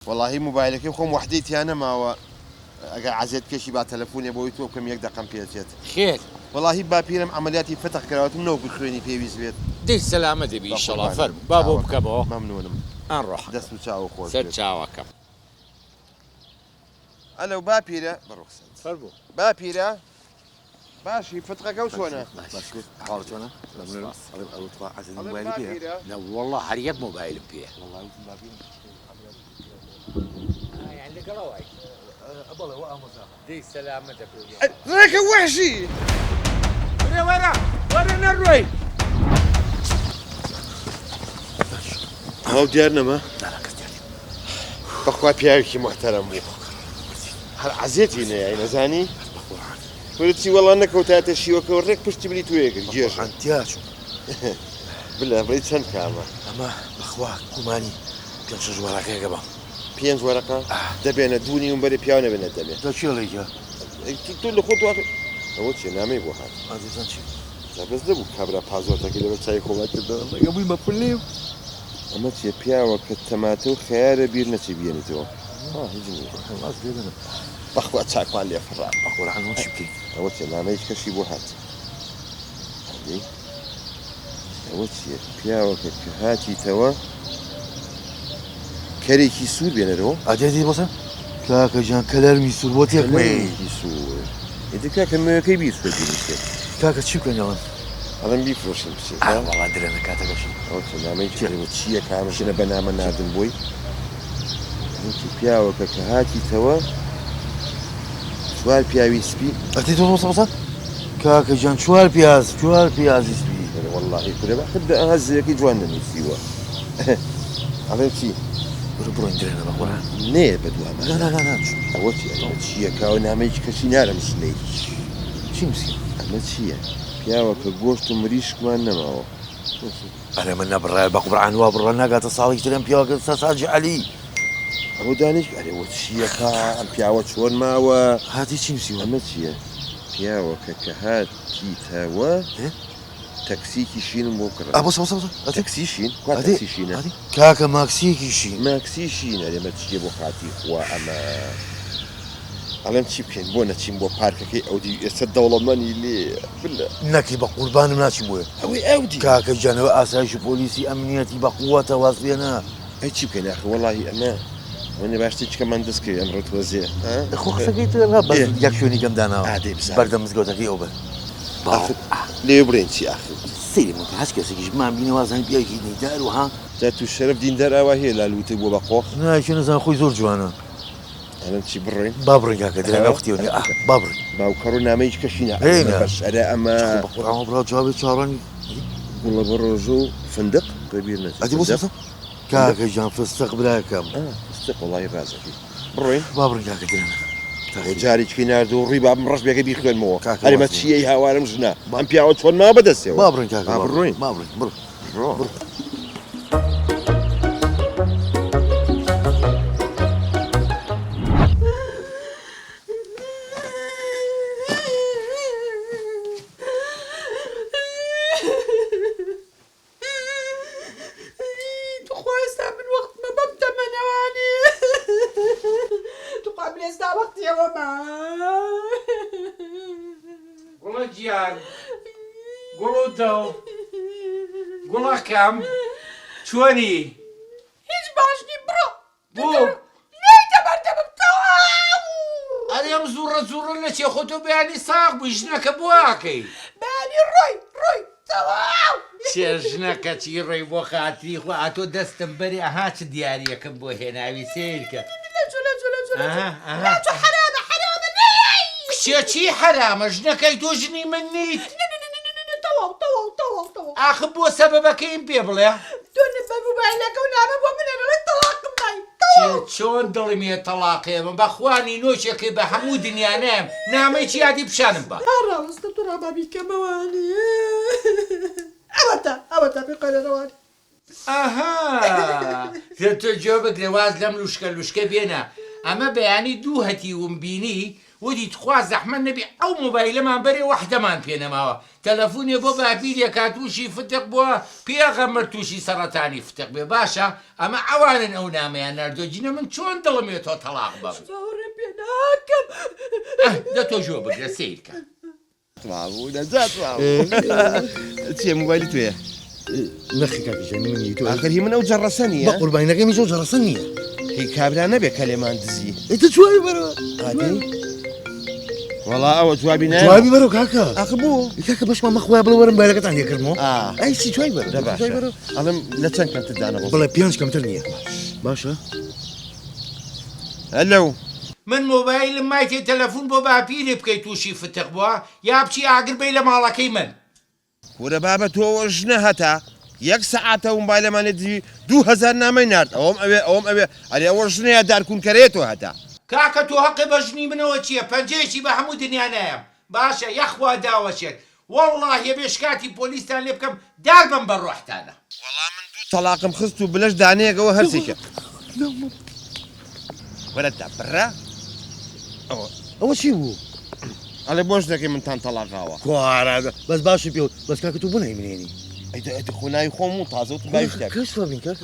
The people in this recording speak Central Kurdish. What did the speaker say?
والله موبایلەکەی خۆم وحدەی تیانە ماوە ئەگەر عەزێت کەشی با تەلەفۆنێ بۆی تۆ بکەم 1 دقەم پێچێت. خير والله باپیرم عملیاتی فتح کراوەتم نەوەکو خوێنی پێویست بێت. دي السلامة دبي إن شاء الله فرم بابو بكبو ممنونم. نروح دەست و چاو خۆش سر چاوكم ئەلەو باپیرە بەڕوخسەت فرمو باپیرە باشی فتقەکە و چۆنە؟ حاڵ چۆنە؟ لا والله هەریەک مۆبایلم پێ يعني قراوي أبغى وأمزح دي سلامتك ڕێکە وحشی ورا نروي هاو دیار نەما بەخوا پیاوێکی محتەرەم بوو هەر عەزێتی نەیە نەزانی وەرچی وەڵا نەکەوتاتە شیوەکەەوە ڕێک پشتی بری توێگرت گێژە بلا بڵێ چەند کامە ئەمە بەخوا گومانی پێم شەش وەرەقەیەکە بەم 5 وەرەقە دەبێنە دوونی وم بەرێ پیاو نەبێنە دەبێت دەچێڵێکە تۆ لە خۆت ئەوە چێ نامەی بۆ هات ئازیزان چی بەس دەبوو کابرا پازۆرتەکە لەبەر چای خۆڵاتکردەوە بووی مەپولێ ئەمە چێ پیاوە کە تەماتە و خەیارە بیر نەچی بێنێتەوە بەخوا چاکوان لێ فڕا بەخۆرەکان چی بکەیت ئەوە چێ نامەیەک کەشی بۆ هات ئەوە چیە پیاوەکە کە هاتیتەوە کەرێکی سوور بێنەرەوە ئادێتی بۆسە کاکە ژیان کەلەرمی سوور بۆ تێکمەی سوور ئێدەکە کە نوێەکەی بیرفێنیشێ کاکە چی بکەنەوە ئەڵم بیفرۆشین بچێت وڵا درێنە کاتەکەشی ئەو چ نامەی چییە کامژنە بە نامە نردن بۆی پیاوەکە کە هاتیتەوە چوار پیاوی سپی ئەتی تۆ بۆسە کاکە ژیان چوار پیازی سپی والله کورە بەخت هەزەکەی جوان نەنووسیوە ئەڵێ چی بڕۆین درێنە بەخۆرە نێ بەدوامە ئەوە چییە کاوە نامەیەکی کەسی نارم سنەی چی نووسی ئەمە چییە پیاوەکە گۆشت و مریشکمان نەماوە ئەرێ من نەبڕای بە قوبرعان وا بڕە ناگاتە ساڵێکی ترم پیاوەکە سەساجی عەلی ئەوە دانیش ئەرێەوە چییەکە ئەم پیاوە چۆن ماوە هاتی چی نووسیوە ئەمە چییە پیاوەکە کە هاتیتەوە تەکسیکی شینم بۆ کڕ تەکسی شین تەکسی شینە کاکە ماکسیەکی شین ماکسی شین ئەرێمە چیە بۆ خاتی خوا ئەمە ئەڵێم چی بکەین بۆ نەچین بۆ پارکەکەی ئەودی ئێستا دەوڵەمەنی لێ نەکی بە قوربانم ناچی بۆیە ئەوەی ئەودی کاکە جانەوە ئاسایشی پۆلیسی ئەمنیەتی بە قووەتە واستێنە ئەی چی بکەین ئەخ وەڵاهی ئەمە وەنێ باشتر چکەمان دەست کرد ئەمڕۆ تۆزێ خۆ قسەکەی تر یەک شوێنی گەمداناوە بەردە مزگەوتەکەی ئەو بەر لێ بڕێن چی ئاخر سری من هەچ کەسێکیش مان بینەوە زانانی پیاوێکی دیندار و ها جا تو شەرەف دیندار ئاوا هەیە لالوتە بۆ بە قۆخ نایکە نەزان خۆی زۆر جوانە ئەلەم چی بڕێن با بڕێن کاکە درێنە وەختیەوە با بڕێن باوکەڕ و نامەیەکی کەشینە بەشەرە ئەمە بەقورعانەوە بڕاو جوابێت چاڕانی گوڵە بە ڕۆژە و فندق بەبیر نەچێت ئەدی بۆ کاکە ژیان فستق براکەم فستق وڵی ڕازەکەی بڕۆین با بڕێن کاکە درێنە جارێکی نردو و ڕووی بابم ڕەش بێگە بیخوێنمەوە هەرمە چیەی هاوارم ژنە ئەم پیاوە چۆن ما بەدەستێەوە با بڕێن کاکە بڕۆین با بڕێن بڕۆ قوڵە گیان گوڵ و دڵ گوڵەکەم چۆنی هیچ باشنی بڕۆ بوو ئەرێم زوڕە لە چێ خۆتۆ بەیانی ساغ بووی ژنەکە بواکەی بەنی ڕۆی تەواو چێ ژنەکە چی ڕێی بۆ خاتری خۆ ئاتۆ دەستم بەری ئەها چ دیارەکەم بۆ هێناوی سیرکە کچێکی حرامە ژنەکەی تۆ ژنی من نیت تەواو ئاخ بۆ سەبەبەکەیم پێ بڵێ تۆ بە موبایلەکە و نامە بۆ منێنەڵێ تەڵاقم دای چۆن دڵمێ تەلاقێ من بەخوانی نۆچێکی بە هەموو دنیانەم نامەی چی یادی پیشانم بە ڕاوەستە تو ڕابابیکەمەوانی ئەوەتە پێقەرەوانی ئاها تۆ جۆ بگرێ واز لەم لوشکە بێنە ئەمە بەیانی دوو هەتی وم بینی ودی تخوا زەحمەت نەبی ئەو مۆبایلەمان بەرێ وەحدەمان پێ نەماوە تەلەفۆنێ بۆ باپیرێکا تووشی فتق بووە پێغەمبەر تووشی سەرەتانی فتق بێ باشە ئەمە ئەوانن ئەو نامەیان نەردۆجینە من چۆن دڵمێت تۆ تەلاق بەم چاوەڕێ پێ ناکەم دە تۆ ژۆ بگرە سیرکە واو نەزات چیە موبایلی توێ نەخی کاکیشانی منی تو آخر هی من ئەو جەڕەسە بە نییە قوربانیەکەی میزۆ جەڕەسە نییە هی کابرا نەبێ کە لێمان دزی ئێتە چواری بەرەوە وەڵا ئەوە جوابی نایە جوابی بەرەوە کاکە ئاخ بوو کاکە بەشمان مەخوای بڵێ وەرم بایلەکەتان لێکردمەوە ئا ئەی چی جوای بەرە دە باشە ئەڵم لە چەند کەمتر دانەوە بڵێ پێنج کەمتر نییە باشە هەلو من مۆبایلم مایتێ تەلەفۆن بۆ باپیرێ بکەیت تووشی فتق بووە یا بچی ئاگربەی لە ماڵەکەی من وەرە بابە تۆ ژنە هەتا یەک سەعاتە مۆبایلەمانێت دزی 2000 نامەی نارد ئەوەم ئەوێ ئەرێ ئەوە ژنەیە دارکوونکەرێتەوە هەتا کاکە تۆ هەقی بەژنی منەوە چییە پەنجەیەکی بە هەموو دنیانەیەم باشە یەخوا داوەچێت وەڵڵاهی بێشکاتی پۆلیستان لێ بکەم دار بم بە ڕۆحتانە وەڵام من دوو تەلاقم خست و بلەش دانەیەکەوە هەرسێکە وەرەتا بڕە ئەوە چی بوو ئەڵێ بۆش دەکەی منتان تەلاقاوە کوارە بەس باشی پێ بەس کاکە تو بۆ نایبینێنی ئەیدە خۆناوی خۆم و تازە و باویشتێک کەس فابین کاکە